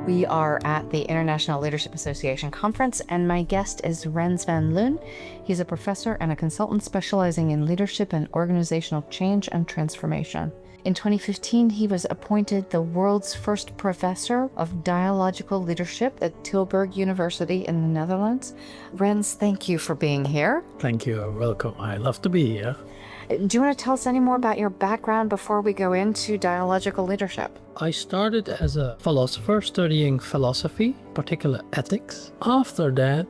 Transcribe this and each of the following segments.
We are at the International Leadership Association conference, and my guest is Rens van Loon. He's a professor and a consultant specializing in leadership and organizational change and transformation. In 2015, he was appointed the world's first Professor of Dialogical Leadership at Tilburg University in the Netherlands. Rens, thank you for being here. Thank you. Welcome. I love to be here. Do you want to tell us any more about your background before we go into dialogical leadership? I started as a philosopher studying philosophy, particular ethics. After that,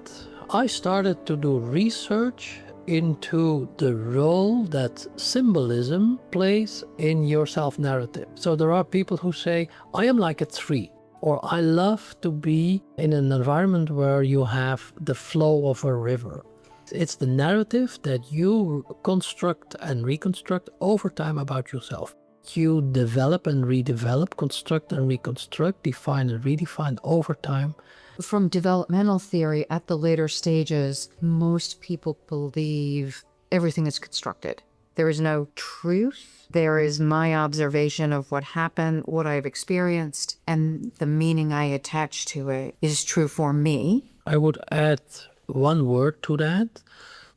I started to do research into the role that symbolism plays in your self-narrative. So there are people who say, I am like a tree, or I love to be in an environment where you have the flow of a river. It's the narrative that you construct and reconstruct over time about yourself. You develop and redevelop, construct and reconstruct, define and redefine over time. From developmental theory at the later stages, most people believe everything is constructed. There is no truth. There is my observation of what happened, what I've experienced, and the meaning I attach to it is true for me. I would add one word to that.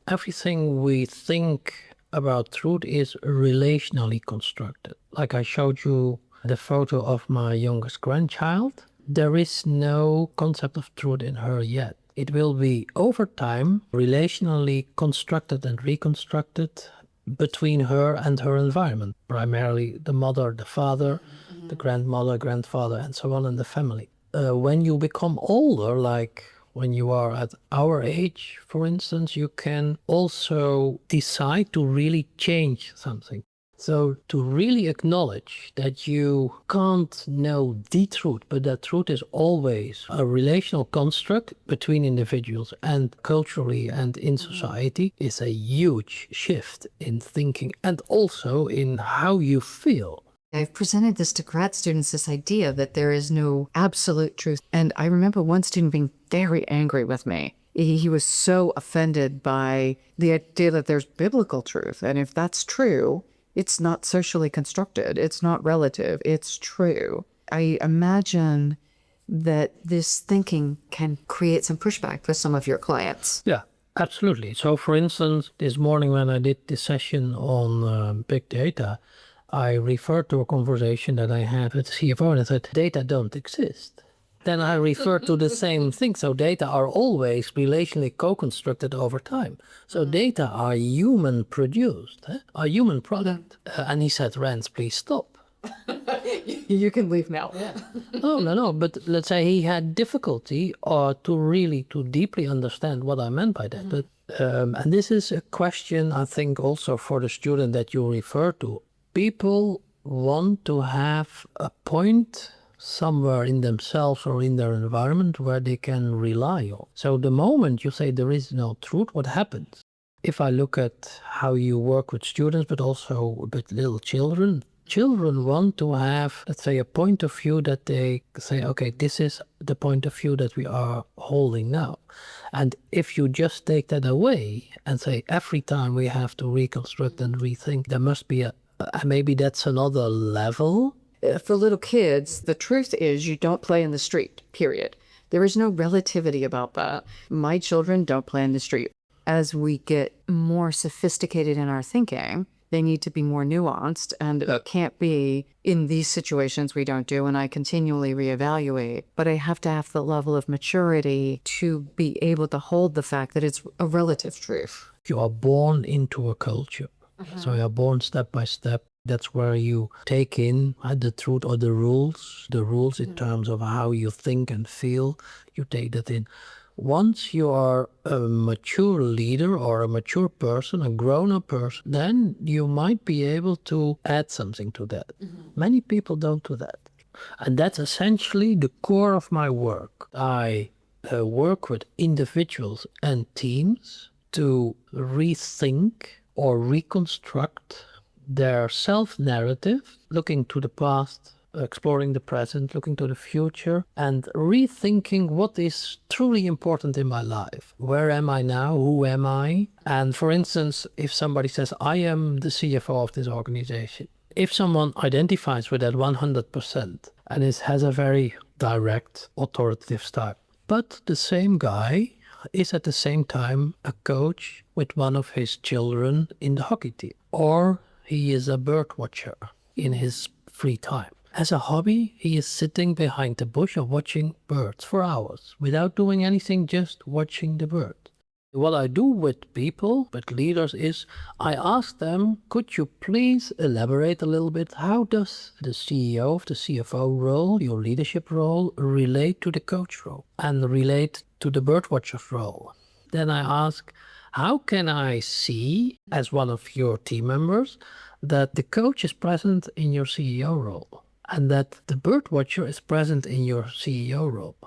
Everything we think about truth is relationally constructed. Like I showed you the photo of my youngest grandchild. There is no concept of truth in her yet. It will be over time relationally constructed and reconstructed between her and her environment, primarily the mother, the father, the grandmother, grandfather, and so on in the family. When you become older, like when you are at our age, for instance, you can also decide to really change something. So to really acknowledge that you can't know the truth, but that truth is always a relational construct between individuals and culturally and in society is a huge shift in thinking and also in how you feel. I've presented this to grad students, this idea that there is no absolute truth. And I remember one student being very angry with me. He was so offended by the idea that there's biblical truth. And if that's true, it's not socially constructed. It's not relative. It's true. I imagine that this thinking can create some pushback for some of your clients. Yeah, absolutely. So for instance, this morning when I did this session on big data, I referred to a conversation that I had with the CFO and I said, data don't exist. Then I referred to the same thing. So data are always relationally co-constructed over time. So data are human produced, are human product. And he said, Rens, please stop. You can leave now. Yeah. No. But let's say he had difficulty to deeply understand what I meant by that. But and this is a question, I think, also for the student that you refer to. People want to have a point somewhere in themselves or in their environment where they can rely on. So the moment you say there is no truth, what happens? If I look at how you work with students, but also with little children, children want to have, let's say, a point of view that they say, okay, this is the point of view that we are holding now. And if you just take that away and say every time we have to reconstruct and rethink, there must be maybe that's another level. For little kids, the truth is you don't play in the street, period. There is no relativity about that. My children don't play in the street. As we get more sophisticated in our thinking, they need to be more nuanced, and it can't be in these situations we don't do, and I continually reevaluate. But I have to have the level of maturity to be able to hold the fact that it's a relative truth. You are born into a culture. So you are born step by step. That's where you take in the truth or the rules in terms of how you think and feel. You take that in. Once you are a mature leader or a mature person, a grown-up person, then you might be able to add something to that. Many people don't do that. And that's essentially the core of my work. I work with individuals and teams to rethink or reconstruct their self-narrative, looking to the past, exploring the present, looking to the future, and rethinking what is truly important in my life. Where am I now? Who am I? And for instance, if somebody says, I am the CFO of this organization, if someone identifies with that 100% and has a very direct, authoritative style. But the same guy is at the same time a coach with one of his children in the hockey team. Or he is a bird watcher in his free time. As a hobby, he is sitting behind the bush and watching birds for hours without doing anything, just watching the birds. What I do with people, with leaders, is I ask them, could you please elaborate a little bit? How does the CEO of the CFO role, your leadership role, relate to the coach role and relate to the birdwatcher's role? Then I ask, how can I see, as one of your team members, that the coach is present in your CEO role and that the birdwatcher is present in your CEO role?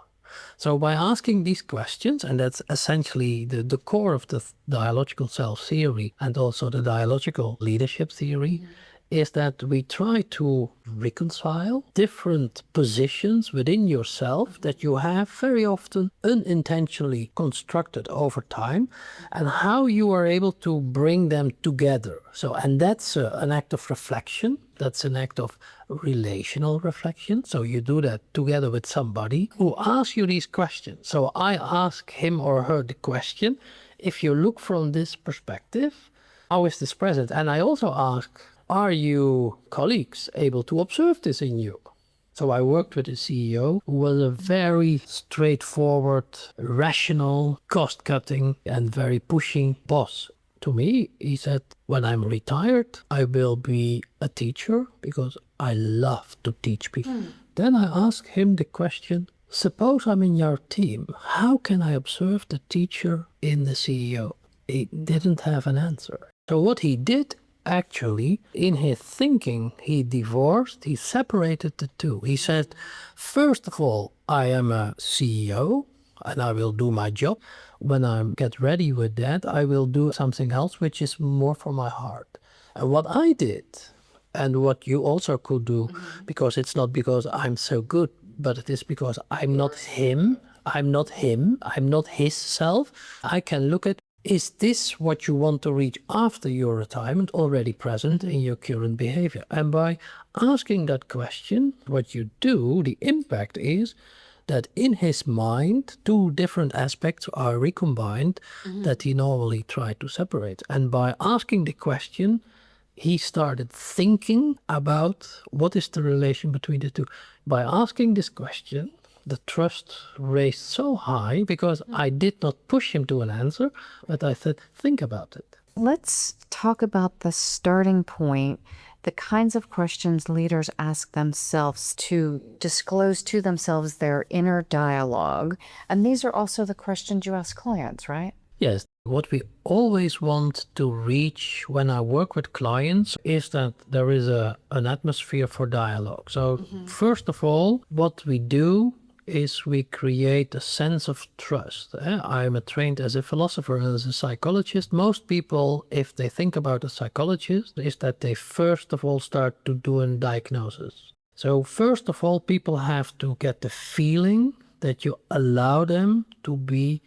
So by asking these questions, and that's essentially the core of the dialogical self theory and also the dialogical leadership theory, is that we try to reconcile different positions within yourself that you have very often unintentionally constructed over time, and how you are able to bring them together. So, and that's an act of reflection. That's an act of relational reflection. So you do that together with somebody who asks you these questions. So I ask him or her the question, if you look from this perspective, how is this present? And I also ask, are you colleagues able to observe this in you? So I worked with a CEO who was a very straightforward, rational, cost-cutting and very pushing boss. To me, he said, when I'm retired, I will be a teacher because I love to teach people. Then I asked him the question, suppose I'm in your team, how can I observe the teacher in the CEO? He didn't have an answer. So what he did, actually, in his thinking, he separated the two. He said, first of all, I am a CEO and I will do my job. When I get ready with that, I will do something else, which is more for my heart. And what I did, and what you also could do, because it's not because I'm so good, but it is because I'm not him, I'm not his self. I can look at, is this what you want to reach after your retirement already present in your current behavior? And by asking that question, what you do, the impact is that in his mind, two different aspects are recombined that he normally tried to separate. And by asking the question, he started thinking about what is the relation between the two. By asking this question, the trust raised so high because I did not push him to an answer, but I said, think about it. Let's talk about the starting point, the kinds of questions leaders ask themselves to disclose to themselves their inner dialogue. And these are also the questions you ask clients, right? Yes. What we always want to reach when I work with clients is that there is an atmosphere for dialogue. So first of all, what we do is we create a sense of trust. I'm trained as a philosopher and as a psychologist. Most people, if they think about a psychologist, is that they first of all start to do a diagnosis. So first of all, people have to get the feeling that you allow them to be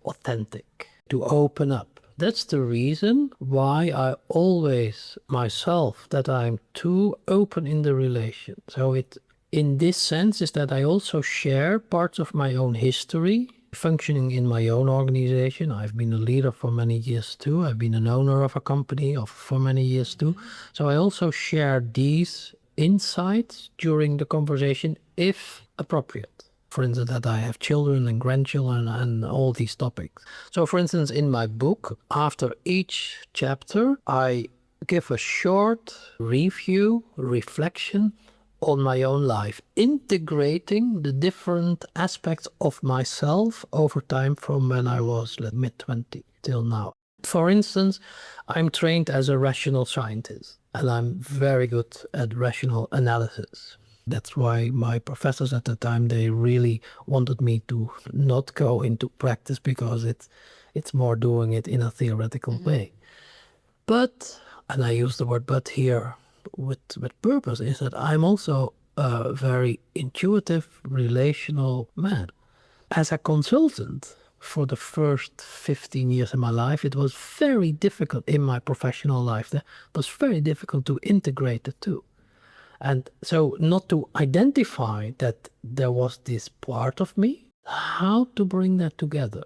authentic, to open up. That's the reason why I always myself that I'm too open in the relation. So it in this sense is that I also share parts of my own history, functioning in my own organization. I've been a leader for many years too. I've been an owner of a company for many years too. So I also share these insights during the conversation if appropriate. For instance, that I have children and grandchildren and all these topics. So for instance, in my book, after each chapter, I give a short review, reflection on my own life, integrating the different aspects of myself over time from when I was mid-20 till now. For instance, I'm trained as a rational scientist and I'm very good at rational analysis. That's why my professors at the time, they really wanted me to not go into practice because it's more doing it in a theoretical way. But, and I use the word but here with purpose, is that I'm also a very intuitive, relational man. As a consultant for the first 15 years of my life, it was very difficult in my professional life. It was very difficult to integrate the two. And so not to identify that there was this part of me, how to bring that together?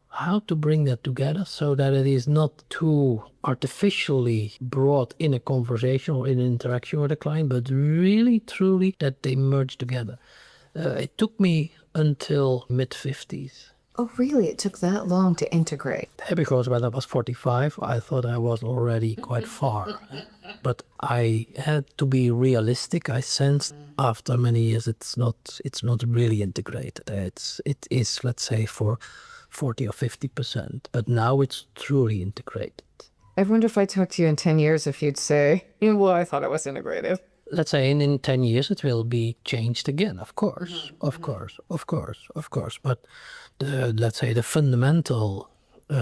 How to bring that together so that it is not too artificially brought in a conversation or in an interaction with a client, but really, truly that they merge together. It took me until mid-50s. Oh, really? It took that long to integrate. Because when I was 45, I thought I was already quite far. But I had to be realistic. I sensed after many years it's not really integrated. It is, let's say, for 40 or 50%. But now it's truly integrated. I wonder if I talked to you in 10 years if you'd say, well, I thought it was integrated. Let's say in 10 years it will be changed again, of course, of course. But let's say the fundamental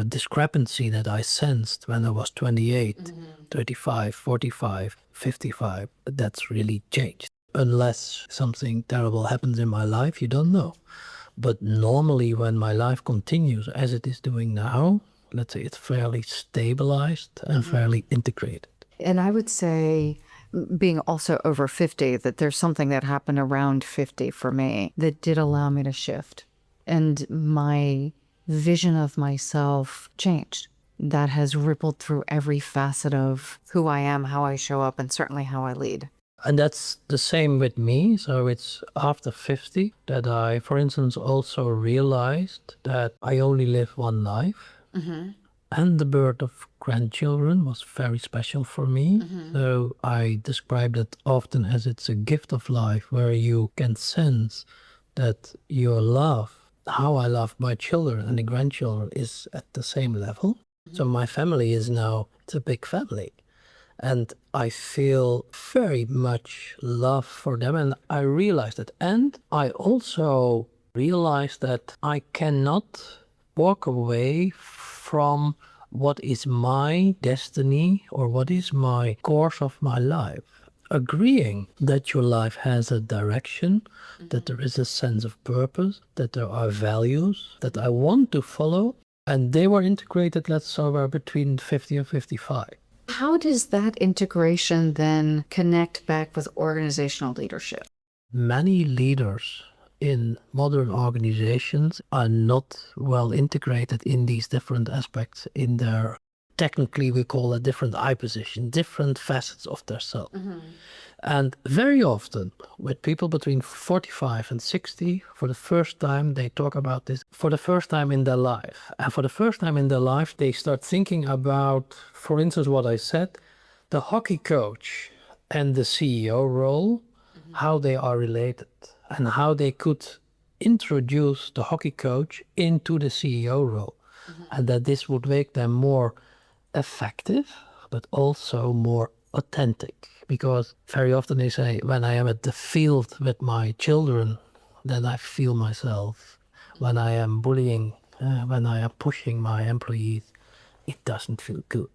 discrepancy that I sensed when I was 28, 35, 45, 55, that's really changed. Unless something terrible happens in my life, you don't know. But normally when my life continues as it is doing now, let's say it's fairly stabilized and fairly integrated. And I would say, being also over 50, that there's something that happened around 50 for me that did allow me to shift. And my vision of myself changed. That has rippled through every facet of who I am, how I show up, and certainly how I lead. And that's the same with me. So it's after 50 that I, for instance, also realized that I only live one life. And the birth of grandchildren was very special for me. So I describe it often as it's a gift of life where you can sense that your love, how I love my children and the grandchildren, is at the same level. So my family is now, it's a big family. And I feel very much love for them. And I realized that. And I also realized that I cannot walk away from what is my destiny or what is my course of my life. Agreeing that your life has a direction, that there is a sense of purpose, that there are values that I want to follow. And they were integrated, let's say, somewhere between 50 and 55. How does that integration then connect back with organizational leadership? Many leaders in modern organizations are not well integrated in these different aspects in their, technically we call it different I position, different facets of their self. And very often with people between 45 and 60, for the first time they talk about this for the first time in their life. And for the first time in their life they start thinking about, for instance, what I said, the hockey coach and the CEO role, how they are related and how they could introduce the hockey coach into the CEO role. And that this would make them more effective, but also more authentic. Because very often they say, when I am at the field with my children, then I feel myself. When I am bullying, when I am pushing my employees, it doesn't feel good.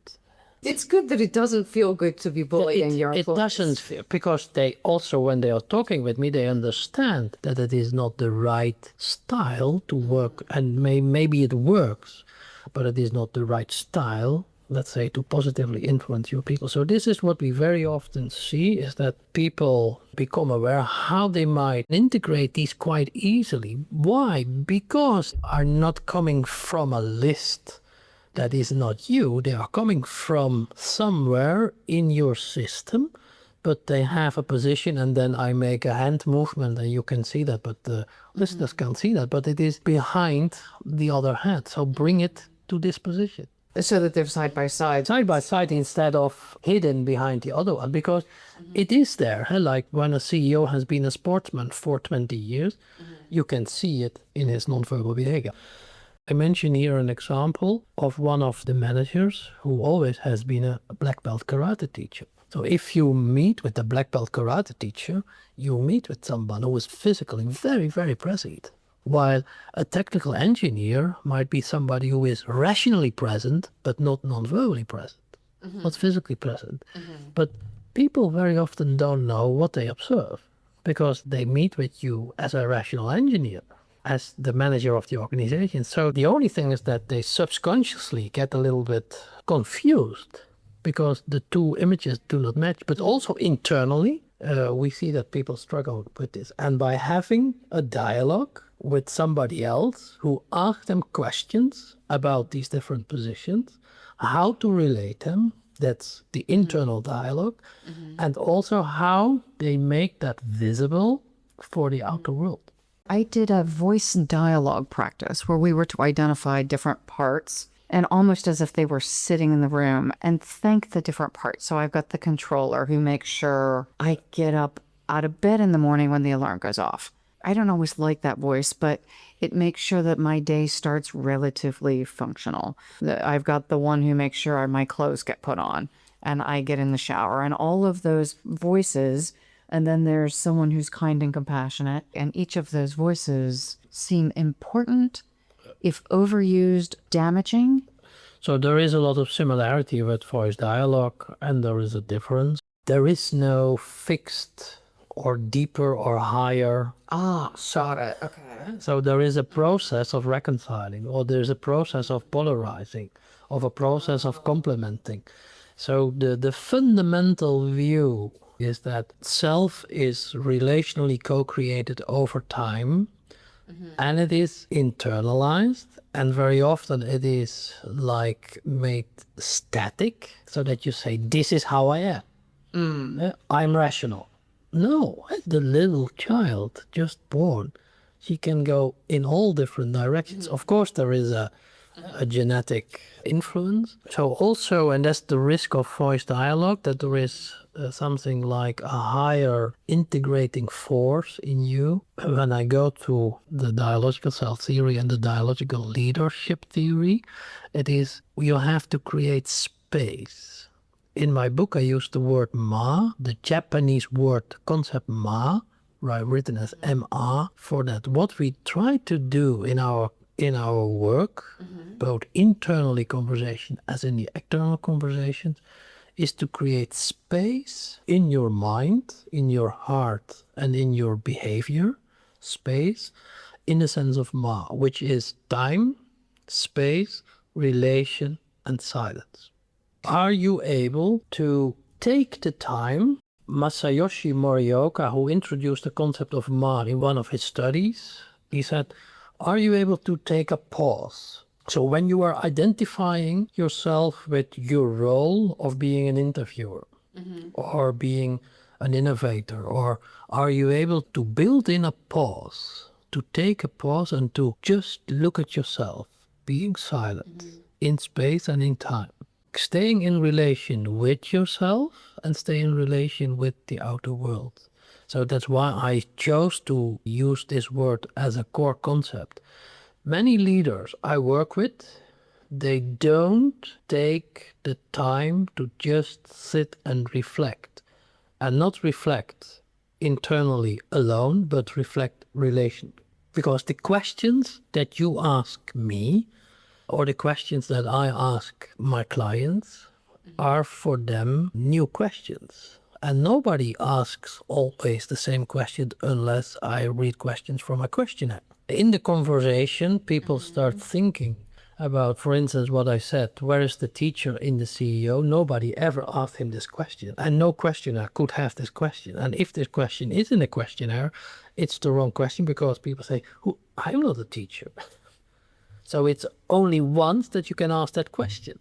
It's good that it doesn't feel good to be bullying your It employees. doesn't feel, because they also, when they are talking with me, they understand that it is not the right style to work. And maybe it works, but it is not the right style, let's say, to positively influence your people. So this is what we very often see, is that people become aware how they might integrate these quite easily. Why? Because are not coming from a list that is not you. They are coming from somewhere in your system, but they have a position, and then I make a hand movement and you can see that, but the listeners can't see that, but it is behind the other hand. So bring it to this position. So that they're side by side. Side by side instead of hidden behind the other one, because it is there. Like when a CEO has been a sportsman for 20 years, you can see it in his nonverbal behavior. I mention here an example of one of the managers who always has been a black belt karate teacher. So if you meet with a black belt karate teacher, you meet with someone who is physically very, very present. While a technical engineer might be somebody who is rationally present, but not non-verbally present, not physically present. But people very often don't know what they observe, because they meet with you as a rational engineer, as the manager of the organization. So the only thing is that they subconsciously get a little bit confused because the two images do not match, but also internally, we see that people struggle with this. And by having a dialogue with somebody else who asks them questions about these different positions, how to relate them, that's the internal dialogue, and also how they make that visible for the outer world. I did a voice dialogue practice where we were to identify different parts and almost as if they were sitting in the room and thank the different parts. So I've got the controller who makes sure I get up out of bed in the morning when the alarm goes off. I don't always like that voice, but it makes sure that my day starts relatively functional. I've got the one who makes sure my clothes get put on and I get in the shower and all of those voices. And then there's someone who's kind and compassionate. And each of those voices seem important, if overused, damaging. So there is a lot of similarity with voice dialogue, and there is a difference. There is no fixed or deeper or higher. Got it. Okay. So there is a process of reconciling, or there's a process of polarizing, of a process of complementing. So the fundamental view is that self is relationally co-created over time, and it is internalized, and very often it is like made static, so that you say, this is how I am. I'm rational. No, the little child just born, she can go in all different directions. Of course, there is a genetic influence. So also, and that's the risk of voice dialogue, that there is something like a higher integrating force in you. When I go to the dialogical self theory and the dialogical leadership theory, it is you have to create space. In my book, I use the word ma, the Japanese word concept ma, right, written as ma for that. What we try to do in our work, both internally conversation as in the external conversations, is to create space in your mind, in your heart, and in your behavior, space in the sense of ma, which is time, space, relation, and silence. Are you able to take the time? Masayoshi Morioka, who introduced the concept of ma in one of his studies, he said, are you able to take a pause? So when you are identifying yourself with your role of being an interviewer or being an innovator, or are you able to build in a pause, to take a pause and to just look at yourself, being silent in space and in time, staying in relation with yourself and stay in relation with the outer world. So that's why I chose to use this word as a core concept. Many leaders I work with, they don't take the time to just sit and reflect. And not reflect internally alone, but reflect relationally. Because the questions that you ask me, or the questions that I ask my clients, are for them new questions. And nobody asks always the same question unless I read questions from a questionnaire. In the conversation, people start thinking about, for instance, what I said, where is the teacher in the CEO? Nobody ever asked him this question. And no questionnaire could have this question. And if this question is in a questionnaire, it's the wrong question, because people say, I'm not a teacher. So it's only once that you can ask that question.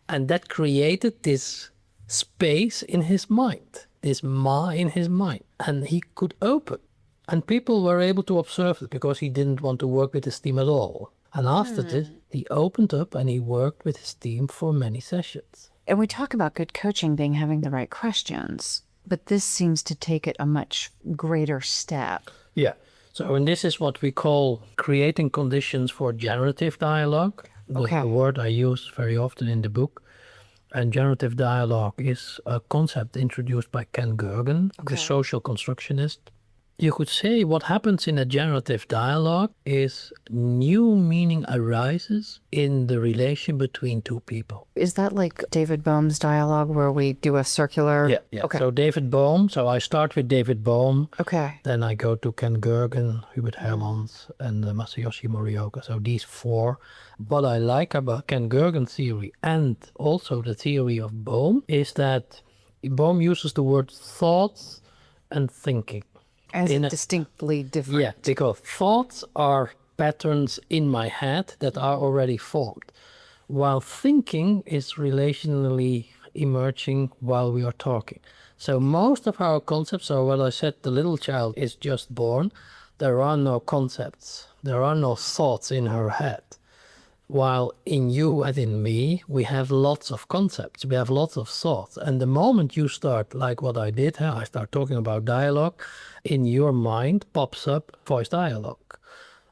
And that created this space in his mind, this ma in his mind, and he could open. And people were able to observe it because he didn't want to work with his team at all. And after this, he opened up and he worked with his team for many sessions. And we talk about good coaching being having the right questions, but this seems to take it a much greater step. Yeah. So, and this is what we call creating conditions for generative dialogue. Okay. The word I use very often in the book. And generative dialogue is a concept introduced by Ken Gergen, the social constructionist. You could say what happens in a generative dialogue is new meaning arises in the relation between two people. Is that like David Bohm's dialogue where we do a circular? Yeah. Okay. So David Bohm, so I start with David Bohm. Okay. Then I go to Ken Gergen, Hubert Hermans, and Masayoshi Morioka. So these four. What I like about Ken Gergen's theory and also the theory of Bohm is that Bohm uses the word thoughts and thinking. As In a- distinctly different. Yeah, because thoughts are patterns in my head that are already formed, while thinking is relationally emerging while we are talking. So most of our concepts, or what I said, the little child is just born, there are no concepts, there are no thoughts in her head. While in you and in me, we have lots of concepts, we have lots of thoughts. And the moment you start, like what I did, I start talking about dialogue, in your mind pops up voice dialogue.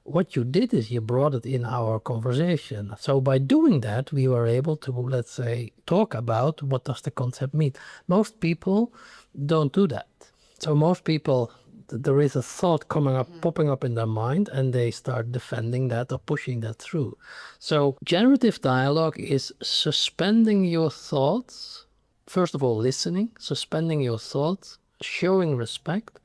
What you did is you brought it in our conversation. So by doing that, we were able to, let's say, talk about what does the concept mean. Most people don't do that. So most people, there is a thought coming up, popping up in their mind, and they start defending that or pushing that through. So generative dialogue is suspending your thoughts. First of all, listening, suspending your thoughts, showing respect,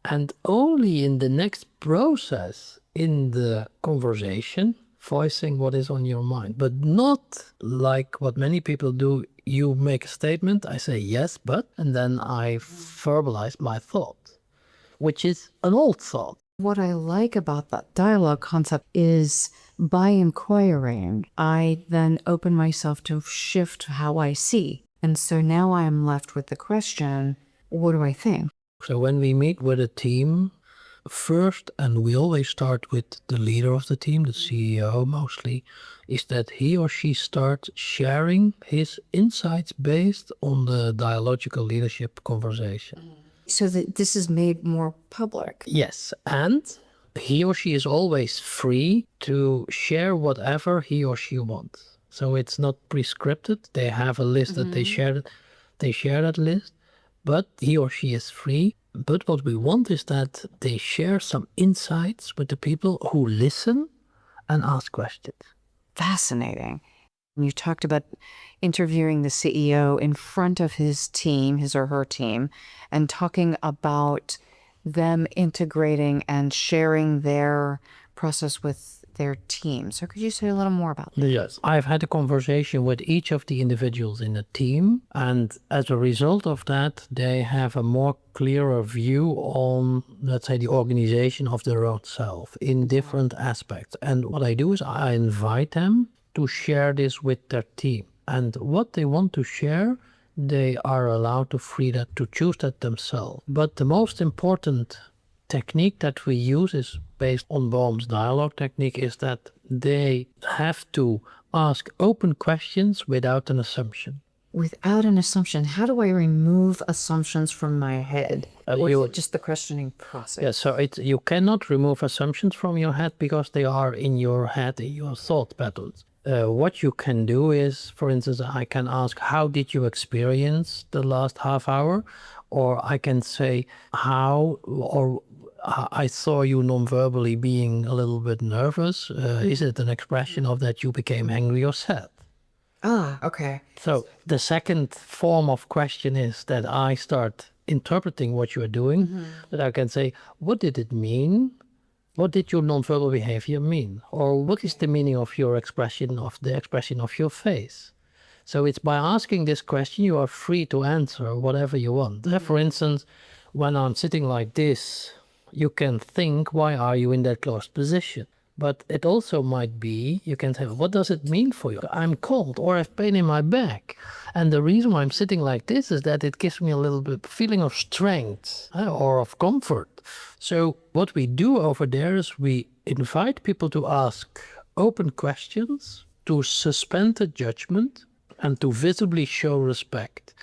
and only in the next process in the conversation, voicing what is on your mind. But not like what many people do. You make a statement, I say yes, but, and then I verbalize my thought, which is an old thought. What I like about that dialogue concept is by inquiring, I then open myself to shift how I see. And so now I am left with the question, what do I think? So when we meet with a team, first, and we always start with the leader of the team, the CEO mostly, is that he or she starts sharing his insights based on the dialogical leadership conversation. So that this is made more public. Yes, and he or she is always free to share whatever he or she wants. So it's not prescripted. They have a list that they share that list, but he or she is free. But what we want is that they share some insights with the people who listen and ask questions. Fascinating. You talked about interviewing the CEO in front of his team, his or her team, and talking about them integrating and sharing their process with their team. So could you say a little more about that? Yes. I've had a conversation with each of the individuals in the team, and as a result of that, they have a more clearer view on, let's say, the organization of their own self in different aspects. And what I do is I invite them to share this with their team. And what they want to share, they are allowed to to choose that themselves. But the most important technique that we use is based on Boehm's dialogue technique, is that they have to ask open questions without an assumption. Without an assumption, how do I remove assumptions from my head? Or you- is it just the questioning process? Yeah, so you cannot remove assumptions from your head because they are in your head, in your thought patterns. What you can do is, for instance, I can ask, how did you experience the last half hour? Or I can say, I saw you non-verbally being a little bit nervous. Is it an expression of that you became angry or sad? Ah, okay. So the second form of question is that I start interpreting what you are doing, that I can say, what did it mean? What did your nonverbal behavior mean? Or what is the meaning of your expression of your face? So it's by asking this question, you are free to answer whatever you want. For instance, when I'm sitting like this, you can think, why are you in that closed position? But it also might be, you can say, what does it mean for you? I'm cold or I have pain in my back. And the reason why I'm sitting like this is that it gives me a little bit feeling of strength or of comfort. So what we do over there is we invite people to ask open questions, to suspend the judgment, and to visibly show respect.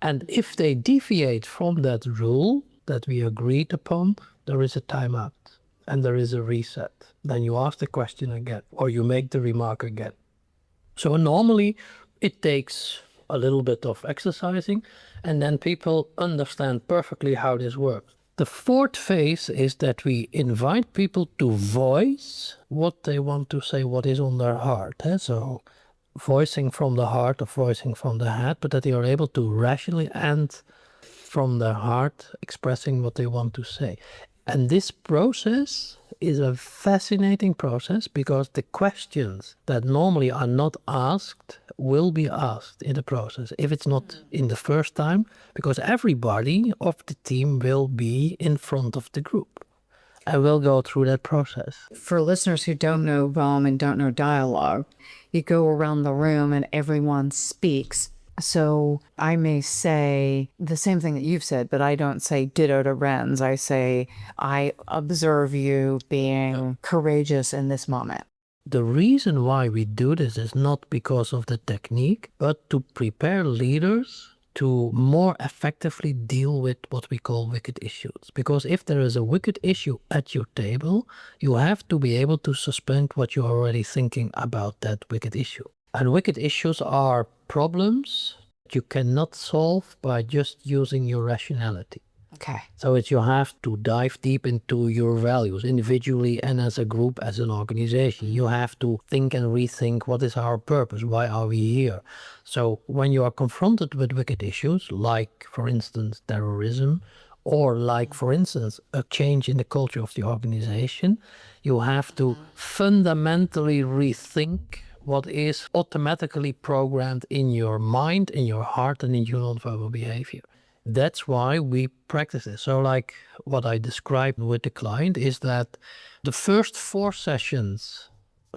And if they deviate from that rule that we agreed upon, there is a timeout and there is a reset. Then you ask the question again, or you make the remark again. So normally it takes a little bit of exercising, and then people understand perfectly how this works. The fourth phase is that we invite people to voice what they want to say, what is on their heart. So voicing from the heart or voicing from the head, but that they are able to rationally and from their heart expressing what they want to say. And this process is a fascinating process because the questions that normally are not asked will be asked in the process. If it's not in the first time, because everybody of the team will be in front of the group. I will go through that process. For listeners who don't know BOM and don't know dialogue, you go around the room and everyone speaks. So I may say the same thing that you've said, but I don't say ditto to Rens. I say, I observe you being courageous in this moment. The reason why we do this is not because of the technique, but to prepare leaders to more effectively deal with what we call wicked issues. Because if there is a wicked issue at your table, you have to be able to suspend what you're already thinking about that wicked issue. And wicked issues are problems you cannot solve by just using your rationality. Okay. So you have to dive deep into your values individually and as a group, as an organization. You have to think and rethink, what is our purpose? Why are we here? So when you are confronted with wicked issues, like, for instance, terrorism, or like, for instance, a change in the culture of the organization, you have to fundamentally rethink what is automatically programmed in your mind, in your heart, and in your nonverbal behavior. That's why we practice this. So like what I described with the client is that the first 4 sessions,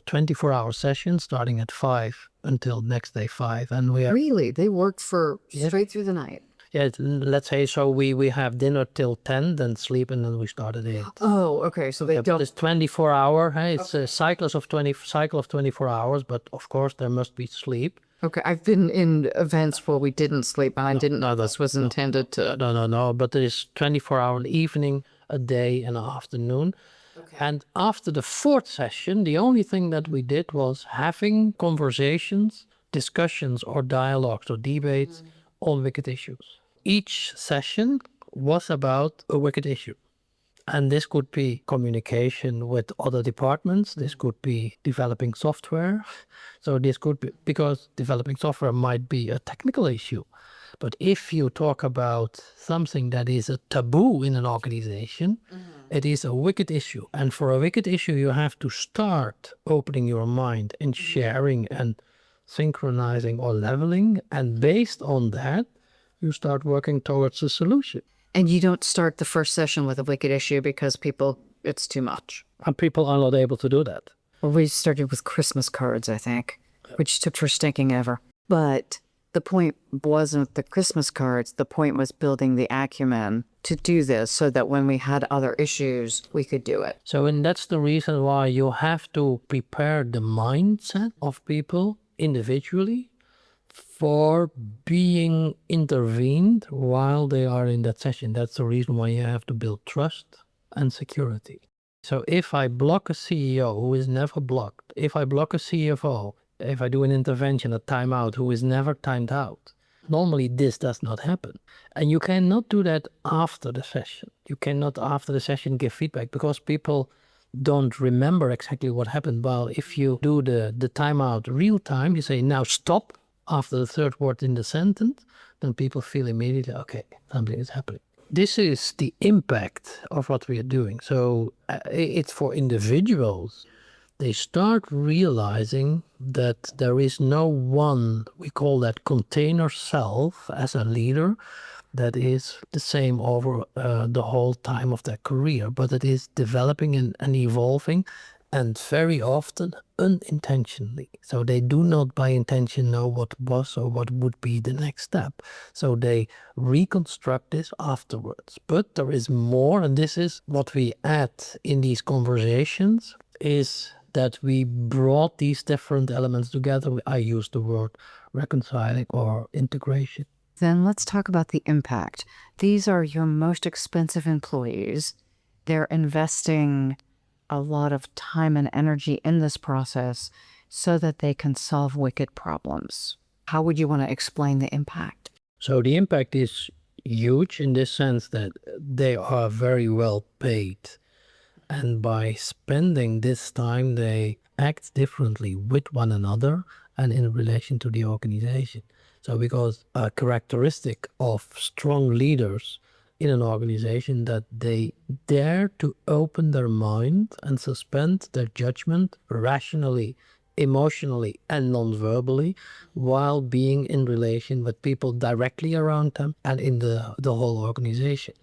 24-hour sessions, starting at 5 until next day 5. And we are, Really? They work for straight through the night? yeah, let's say, so we have dinner till 10, then sleep, and then we start at 8. Oh, okay. So they Yeah, don't. it's 24 hour. Hey, it's a cycle of 24 hours, but of course there must be sleep. Okay. I've been in events where we didn't sleep, and I didn't know this was intended to. No. But there is 24-hour evening, a day, and an afternoon. Okay. And after the 4th session, the only thing that we did was having conversations, discussions, or dialogues or debates on wicked issues. Each session was about a wicked issue. And this could be communication with other departments. This could be developing software. So this could be, because developing software might be a technical issue. But if you talk about something that is a taboo in an organization, it is a wicked issue. And for a wicked issue, you have to start opening your mind and sharing and synchronizing or leveling. And based on that, you start working towards a solution. And you don't start the first session with a wicked issue because it's too much. And people are not able to do that. Well, we started with Christmas cards, I think, which took for stinking ever. But the point wasn't the Christmas cards. The point was building the acumen to do this so that when we had other issues, we could do it. So, and that's the reason why you have to prepare the mindset of people individually for being intervened while they are in that session. That's the reason why you have to build trust and security. So if I block a CEO who is never blocked, if I block a CFO, if I do an intervention, a timeout, who is never timed out, normally this does not happen. And you cannot do that after the session. You cannot after the session give feedback because people don't remember exactly what happened. While if you do the timeout real time, you say now stop after the 3rd word in the sentence, then people feel immediately, okay, something is happening. This is the impact of what we are doing. So it's for individuals. They start realizing that there is no one, we call that container self as a leader, that is the same over the whole time of their career, but it is developing and evolving, and very often unintentionally. So they do not by intention know what was or what would be the next step. So they reconstruct this afterwards. But there is more, and this is what we add in these conversations, is that we brought these different elements together. I use the word reconciling or integration. Then let's talk about the impact. These are your most expensive employees. They're investing a lot of time and energy in this process so that they can solve wicked problems. How would you want to explain the impact? So the impact is huge in this sense that they are very well paid. And by spending this time, they act differently with one another and in relation to the organization. So because a characteristic of strong leaders in an organization that they dare to open their mind and suspend their judgment rationally, emotionally, and non-verbally while being in relation with people directly around them and in the whole organization.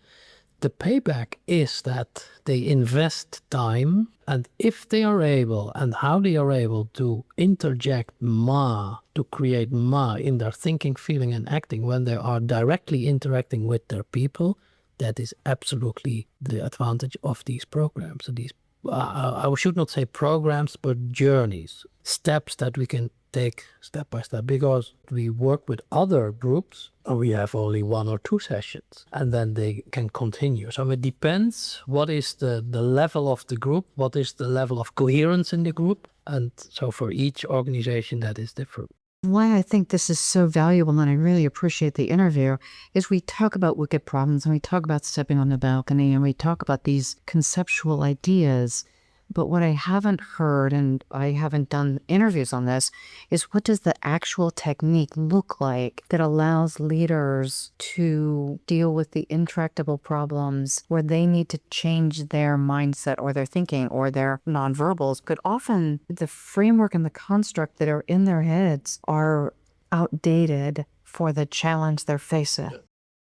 The payback is that they invest time, and if they are able and how they are able to interject ma, to create ma in their thinking, feeling, and acting when they are directly interacting with their people, that is absolutely the advantage of these programs. And these, I should not say programs, but journeys, steps that we can take step by step, because we work with other groups and we have only 1 or 2 sessions and then they can continue. So it depends what is the level of the group, what is the level of coherence in the group. And so for each organization that is different. Why I think this is so valuable, and I really appreciate the interview, is we talk about wicked problems and we talk about stepping on the balcony and we talk about these conceptual ideas. But what I haven't heard, and I haven't done interviews on this, is what does the actual technique look like that allows leaders to deal with the intractable problems where they need to change their mindset or their thinking or their nonverbals. But often the framework and the construct that are in their heads are outdated for the challenge they're facing.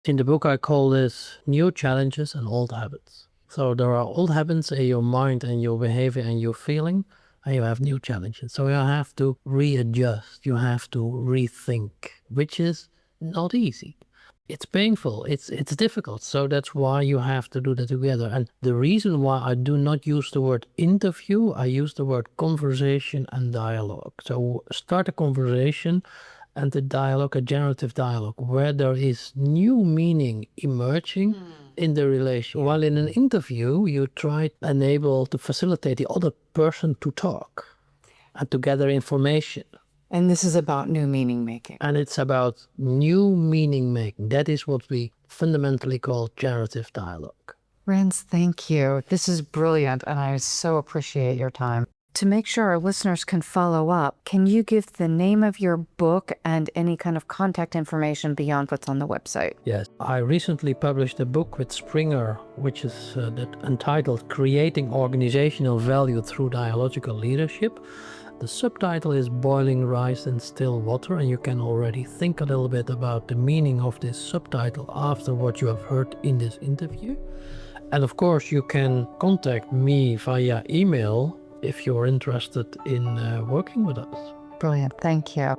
In the book, I call this new challenges and old habits. So there are old habits in your mind and your behavior and your feeling, and you have new challenges. So you have to readjust, you have to rethink, which is not easy. It's painful, it's difficult. So that's why you have to do that together. And the reason why I do not use the word interview, I use the word conversation and dialogue. So start a conversation and the dialogue, a generative dialogue, where there is new meaning emerging in the relation. While in an interview, you try to enable to facilitate the other person to talk and to gather information. And this is about new meaning making. And it's about new meaning making. That is what we fundamentally call generative dialogue. Rens, thank you. This is brilliant, and I so appreciate your time. To make sure our listeners can follow up, can you give the name of your book and any kind of contact information beyond what's on the website? Yes, I recently published a book with Springer, which is entitled Creating Organizational Value Through Dialogical Leadership. The subtitle is Boiling Rice in Still Water, and you can already think a little bit about the meaning of this subtitle after what you have heard in this interview. And of course, you can contact me via email if you're interested in working with us. Brilliant. Thank you.